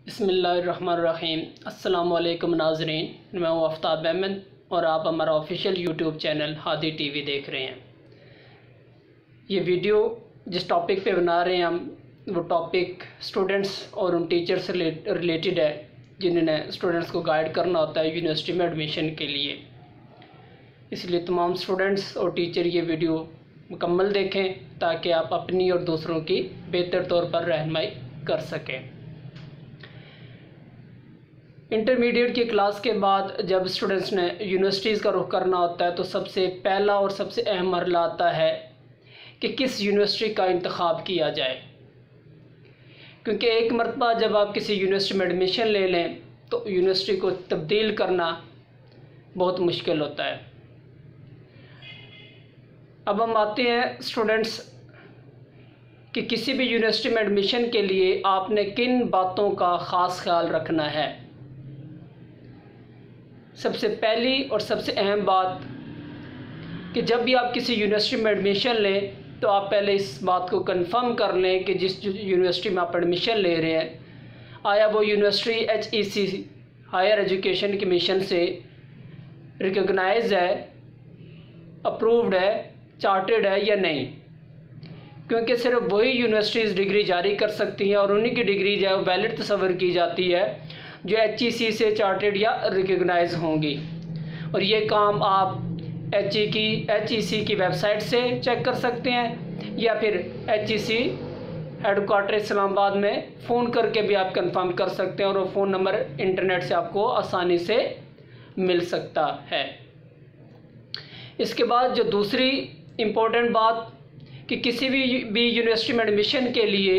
बिस्मिल्लाहिर्रहमानिर्रहीम। अस्सलामुअलैकुम नाज़रीन, मैं हूँ आफ्ताब अहमद और आप हमारा official YouTube channel Hadi TV देख रहे हैं। ये वीडियो जिस टॉपिक पे बना रहे हैं हम, वो टॉपिक स्टूडेंट्स और उन टीचर से रिलेटेड है जिन्होंने स्टूडेंट्स को गाइड करना होता है यूनिवर्सिटी में एडमिशन के लिए। इसलिए तमाम स्टूडेंट्स और टीचर ये वीडियो मुकम्मल देखें ताकि आप अपनी और दूसरों की बेहतर तौर पर रहनुमाई कर सकें। इंटरमीडिएट की क्लास के बाद जब स्टूडेंट्स ने यूनिवर्सिटीज़ का रुख करना होता है तो सबसे पहला और सबसे अहम मरहला आता है कि किस यूनिवर्सिटी का इंतखाब किया जाए। क्योंकि एक मरतबा जब आप किसी यूनिवर्सिटी में एडमिशन ले लें तो यूनिवर्सिटी को तब्दील करना बहुत मुश्किल होता है। अब हम आते हैं स्टूडेंट्स कि किसी भी यूनिवर्सिटी में एडमिशन के लिए आपने किन बातों का ख़ास ख्याल रखना है। सबसे पहली और सबसे अहम बात कि जब भी आप किसी यूनिवर्सिटी में एडमिशन लें तो आप पहले इस बात को कंफर्म कर लें कि जिस यूनिवर्सिटी में आप एडमिशन ले रहे हैं आया वो university HEC Higher Education Commission से रिकॉग्नाइज है, अप्रूव्ड है, चार्टेड है या नहीं। क्योंकि सिर्फ वही यूनिवर्सिटीज़ डिग्री जारी कर सकती हैं और उन्हीं की डिग्री जो है वैलिड तस्वर की जाती है जो HEC से चार्टेड या रिकॉग्नाइज होंगी। और ये काम आप HEC की वेबसाइट से चेक कर सकते हैं या फिर HEC हेडक्वार्टर इस्लामाबाद में फ़ोन करके भी आप कंफर्म कर सकते हैं और वो फ़ोन नंबर इंटरनेट से आपको आसानी से मिल सकता है। इसके बाद जो दूसरी इम्पोर्टेंट बात कि किसी भी यूनिवर्सिटी में एडमिशन के लिए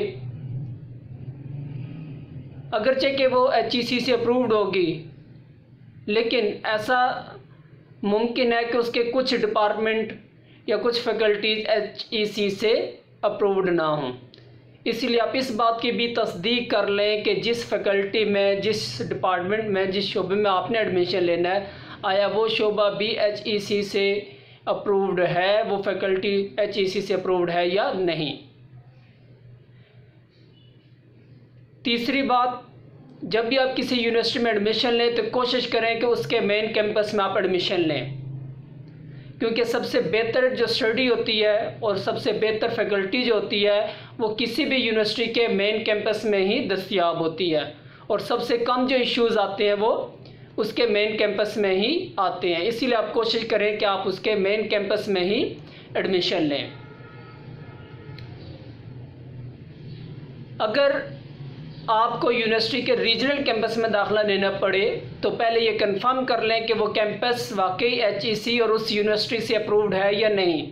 अगरचे कि वो HEC से अप्रूव्ड होगी, लेकिन ऐसा मुमकिन है कि उसके कुछ डिपार्टमेंट या कुछ फैकल्टीज़ HEC से अप्रूव्ड ना हों। इसलिए आप इस बात की भी तस्दीक कर लें कि जिस फैकल्टी में, जिस डिपार्टमेंट में, जिस शोबे में आपने एडमिशन लेना है आया वो शोबा भी HEC से अप्रूव्ड है, वो फैकल्टी HEC से अप्रूव्ड है या नहीं। तीसरी बात, जब भी आप किसी यूनिवर्सिटी में एडमिशन लें तो कोशिश करें कि उसके मेन कैंपस में आप एडमिशन लें, क्योंकि सबसे बेहतर जो स्टडी होती है और सबसे बेहतर फैकल्टी जो होती है वो किसी भी यूनिवर्सिटी के मेन कैंपस में ही दस्तयाब होती है और सबसे कम जो इश्यूज़ आते हैं वो उसके मेन कैंपस में ही आते हैं। इसीलिए आप कोशिश करें कि आप उसके मेन कैंपस में ही एडमिशन लें। अगर आपको यूनिवर्सिटी के रीजनल कैंपस में दाखिला लेना पड़े तो पहले ये कंफर्म कर लें कि वो कैंपस वाकई HEC और उस यूनिवर्सिटी से अप्रूव्ड है या नहीं।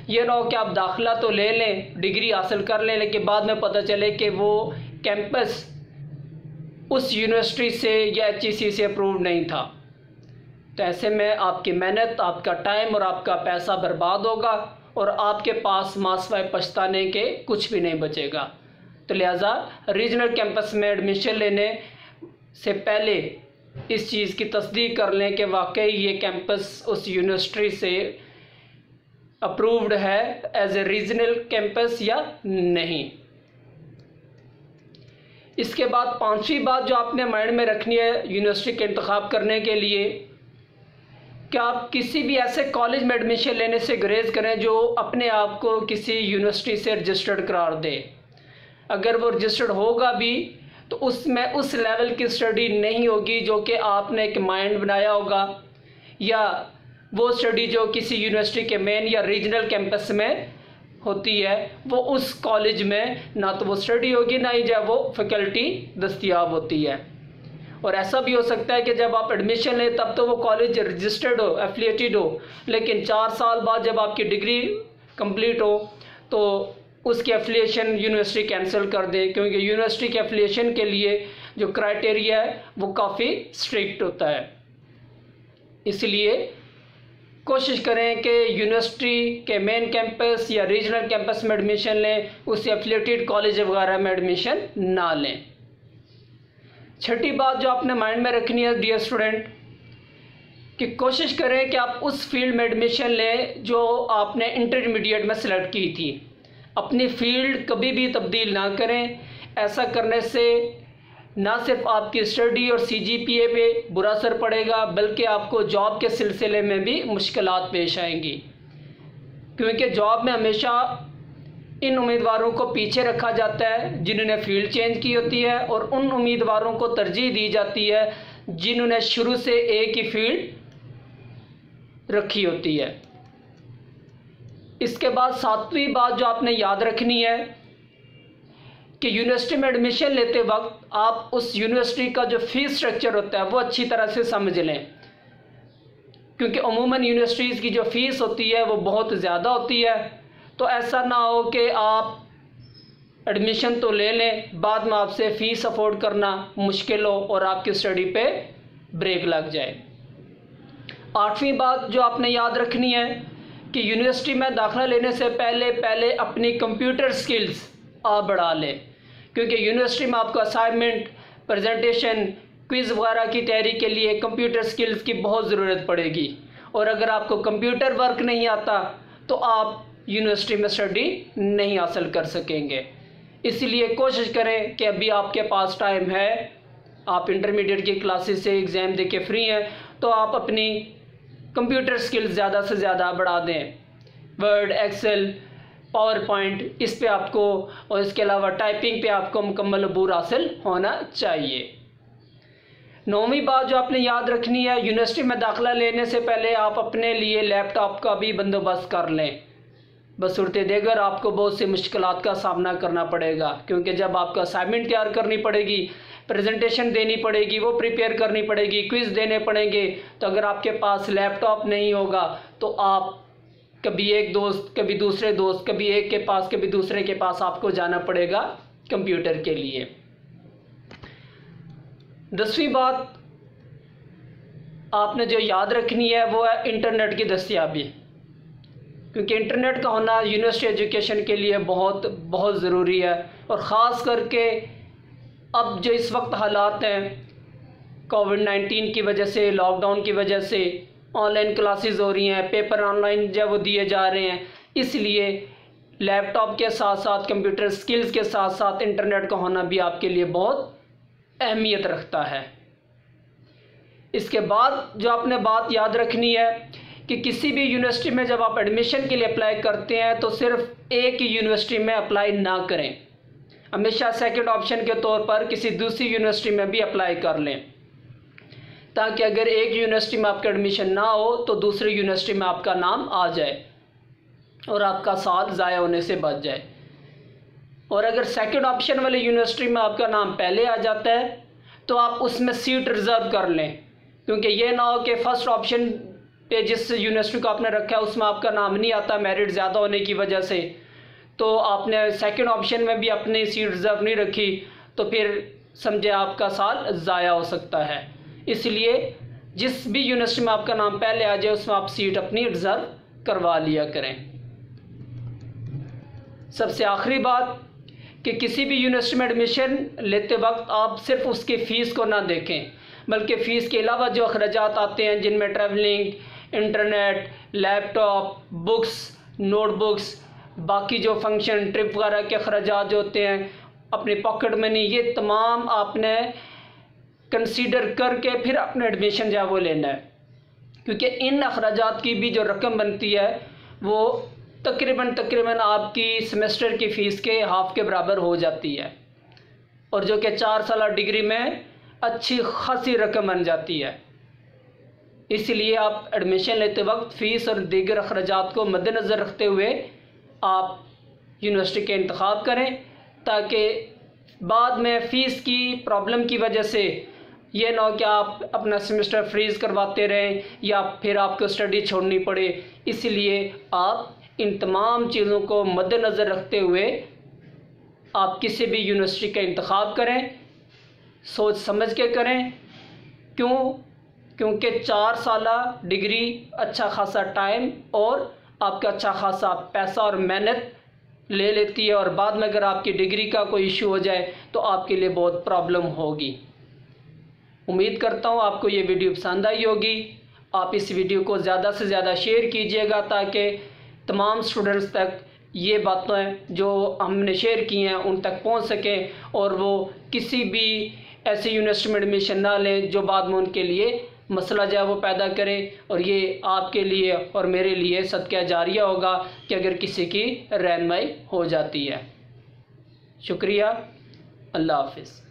ये ना हो कि आप दाखिला तो ले लें, डिग्री हासिल कर लें, लेकिन बाद में पता चले कि वो कैंपस उस यूनिवर्सिटी से या HEC से अप्रूव्ड नहीं था। तो ऐसे में आपकी मेहनत, आपका टाइम और आपका पैसा बर्बाद होगा और आपके पास मासवाए पछताने के कुछ भी नहीं बचेगा। तो लिहाजा रीजनल कैंपस में एडमिशन लेने से पहले इस चीज़ की तस्दीक कर लें कि वाकई ये कैंपस उस यूनिवर्सिटी से अप्रूव्ड है एज ए रीजनल कैंपस या नहीं। इसके बाद पांचवी बात जो आपने माइंड में रखनी है यूनिवर्सिटी के इंतखाब करने के लिए कि आप किसी भी ऐसे कॉलेज में एडमिशन लेने से गुरेज करें जो अपने आप को किसी यूनिवर्सिटी से रजिस्टर्ड करार दे। अगर वो रजिस्टर्ड होगा भी तो उसमें उस लेवल की स्टडी नहीं होगी जो कि आपने एक माइंड बनाया होगा, या वो स्टडी जो किसी यूनिवर्सिटी के मेन या रीजनल कैंपस में होती है वो उस कॉलेज में ना तो वो स्टडी होगी ना ही जब वो फैकल्टी दस्तयाब होती है। और ऐसा भी हो सकता है कि जब आप एडमिशन लें तब तो वो कॉलेज रजिस्टर्ड हो, एफिलिएटेड हो, लेकिन 4 साल बाद जब आपकी डिग्री कंप्लीट हो तो उसकी एफिलिएशन यूनिवर्सिटी कैंसिल कर दे, क्योंकि यूनिवर्सिटी के एफिलिएशन के लिए जो क्राइटेरिया है वो काफ़ी स्ट्रिक्ट होता है। इसलिए कोशिश करें कि यूनिवर्सिटी के मेन कैंपस या रीजनल कैंपस में एडमिशन लें, उससे एफिलिएटेड कॉलेज वगैरह में एडमिशन ना लें। छठी बात जो आपने माइंड में रखनी है डियर स्टूडेंट कि कोशिश करें कि आप उस फील्ड में एडमिशन लें जो आपने इंटरमीडिएट में सेलेक्ट की थी। अपनी फील्ड कभी भी तब्दील ना करें। ऐसा करने से ना सिर्फ आपकी स्टडी और CGPA पे बुरा असर पड़ेगा, बल्कि आपको जॉब के सिलसिले में भी मुश्किलात पेश आएंगी, क्योंकि जॉब में हमेशा इन उम्मीदवारों को पीछे रखा जाता है जिन्होंने फील्ड चेंज की होती है, और उन उम्मीदवारों को तरजीह दी जाती है जिन्होंने शुरू से एक ही फील्ड रखी होती है। इसके बाद 7वीं बात जो आपने याद रखनी है कि यूनिवर्सिटी में एडमिशन लेते वक्त आप उस यूनिवर्सिटी का जो फीस स्ट्रक्चर होता है वो अच्छी तरह से समझ लें, क्योंकि अमूमन यूनिवर्सिटीज़ की जो फ़ीस होती है वो बहुत ज़्यादा होती है। तो ऐसा ना हो कि आप एडमिशन तो ले लें, बाद में आपसे फ़ीस अफोर्ड करना मुश्किल हो और आपकी स्टडी पे ब्रेक लग जाए। 8वीं बात जो आपने याद रखनी है कि यूनिवर्सिटी में दाखिला लेने से पहले अपनी कंप्यूटर स्किल्स आप बढ़ा लें, क्योंकि यूनिवर्सिटी में आपको असाइनमेंट, प्रेजेंटेशन, क्विज़ वगैरह की तैयारी के लिए कंप्यूटर स्किल्स की बहुत ज़रूरत पड़ेगी, और अगर आपको कंप्यूटर वर्क नहीं आता तो आप यूनिवर्सिटी में स्टडी नहीं हासिल कर सकेंगे। इसलिए कोशिश करें कि अभी आपके पास टाइम है, आप इंटरमीडिएट की क्लासेस से एग्ज़ाम दे के फ्री हैं, तो आप अपनी कंप्यूटर स्किल्स ज़्यादा से ज़्यादा बढ़ा दें। वर्ड, एक्सेल, पावर पॉइंट, इस पे आपको, और इसके अलावा टाइपिंग पे आपको मुकम्मल अबूर हासिल होना चाहिए। 9वीं बात जो आपने याद रखनी है, यूनिवर्सिटी में दाखिला लेने से पहले आप अपने लिए लैपटॉप का भी बंदोबस्त कर लें। बसूरते देगर आपको बहुत सी मुश्किलात का सामना करना पड़ेगा, क्योंकि जब आपको असाइनमेंट तैयार करनी पड़ेगी, प्रेजेंटेशन देनी पड़ेगी, वो प्रिपेयर करनी पड़ेगी, क्विज़ देने पड़ेंगे, तो अगर आपके पास लैपटॉप नहीं होगा तो आप कभी एक दोस्त, कभी दूसरे दोस्त, कभी एक के पास, कभी दूसरे के पास आपको जाना पड़ेगा कंप्यूटर के लिए। 10वीं बात आपने जो याद रखनी है वो है इंटरनेट की दस्तयाबी, क्योंकि इंटरनेट का होना यूनिवर्सिटी एजुकेशन के लिए बहुत बहुत ज़रूरी है। और ख़ास करके अब जो इस वक्त हालात हैं कोविड-19 की वजह से, लॉकडाउन की वजह से ऑनलाइन क्लासेस हो रही हैं, पेपर ऑनलाइन जब वो दिए जा रहे हैं, इसलिए लैपटॉप के साथ साथ कंप्यूटर स्किल्स के साथ साथ इंटरनेट का होना भी आपके लिए बहुत अहमियत रखता है। इसके बाद जो आपने बात याद रखनी है कि किसी भी यूनिवर्सिटी में जब आप एडमिशन के लिए अप्लाई करते हैं तो सिर्फ एक ही यूनिवर्सिटी में अप्लाई ना करें, हमेशा सेकंड ऑप्शन के तौर पर किसी दूसरी यूनिवर्सिटी में भी अप्लाई कर लें, ताकि अगर एक यूनिवर्सिटी में आपका एडमिशन ना हो तो दूसरी यूनिवर्सिटी में आपका नाम आ जाए और आपका साल ज़ाया होने से बच जाए। और अगर सेकंड ऑप्शन वाली यूनिवर्सिटी में आपका नाम पहले आ जाता है तो आप उसमें सीट रिज़र्व कर लें, क्योंकि ये ना हो कि फ़र्स्ट ऑप्शन पे जिस यूनिवर्सिटी को आपने रखा है उसमें आपका नाम नहीं आता मेरिट ज़्यादा होने की वजह से, तो आपने सेकंड ऑप्शन में भी अपनी सीट रिज़र्व नहीं रखी, तो फिर समझे आपका साल ज़ाया हो सकता है। इसलिए जिस भी यूनिवर्सिटी में आपका नाम पहले आ जाए उसमें आप सीट अपनी रिज़र्व करवा लिया करें। सबसे आखिरी बात कि किसी भी यूनिवर्सिटी में एडमिशन लेते वक्त आप सिर्फ उसकी फ़ीस को ना देखें, बल्कि फ़ीस के अलावा जो अखराजात आते हैं जिनमें travelling, internet, laptop, books, notebooks, बाकी जो फंक्शन, ट्रिप वगैरह के अखराजात जो होते हैं, अपनी पॉकेट मनी, ये तमाम आपने कंसीडर करके फिर अपने एडमिशन जो है वो लेना है, क्योंकि इन अखराजात की भी जो रकम बनती है वो तकरीबन आपकी सेमेस्टर की फ़ीस के हाफ़ के बराबर हो जाती है, और जो कि 4 साल डिग्री में अच्छी खासी रकम बन जाती है। इसलिए आप एडमिशन लेते वक्त फ़ीस और दीगर अखराजात को मद्देनज़र रखते हुए आप यूनिवर्सिटी के इंतखाब करें, ताकि बाद में फ़ीस की प्रॉब्लम की वजह से ये ना हो कि आप अपना सेमेस्टर फ्रीज़ करवाते रहें या फिर आपको स्टडी छोड़नी पड़े। इसलिए आप इन तमाम चीज़ों को मद्देनज़र रखते हुए आप किसी भी यूनिवर्सिटी का इंतखाब करें, सोच समझ के करें। क्योंकि 4 साल डिग्री अच्छा खासा टाइम और आपका अच्छा खासा पैसा और मेहनत ले लेती है, और बाद में अगर आपकी डिग्री का कोई इशू हो जाए तो आपके लिए बहुत प्रॉब्लम होगी। उम्मीद करता हूँ आपको ये वीडियो पसंद आई होगी। आप इस वीडियो को ज़्यादा से ज़्यादा शेयर कीजिएगा ताकि तमाम स्टूडेंट्स तक ये बातें जो हमने शेयर की हैं उन तक पहुंच सकें और वो किसी भी ऐसी यूनिवर्सिटी में एडमिशन ना लें जो बाद में उनके लिए मसला जो है वो पैदा करे, और ये आपके लिए और मेरे लिए सदका जारिया होगा कि अगर किसी की रहनुमाई हो जाती है। शुक्रिया, अल्लाह हाफिज़।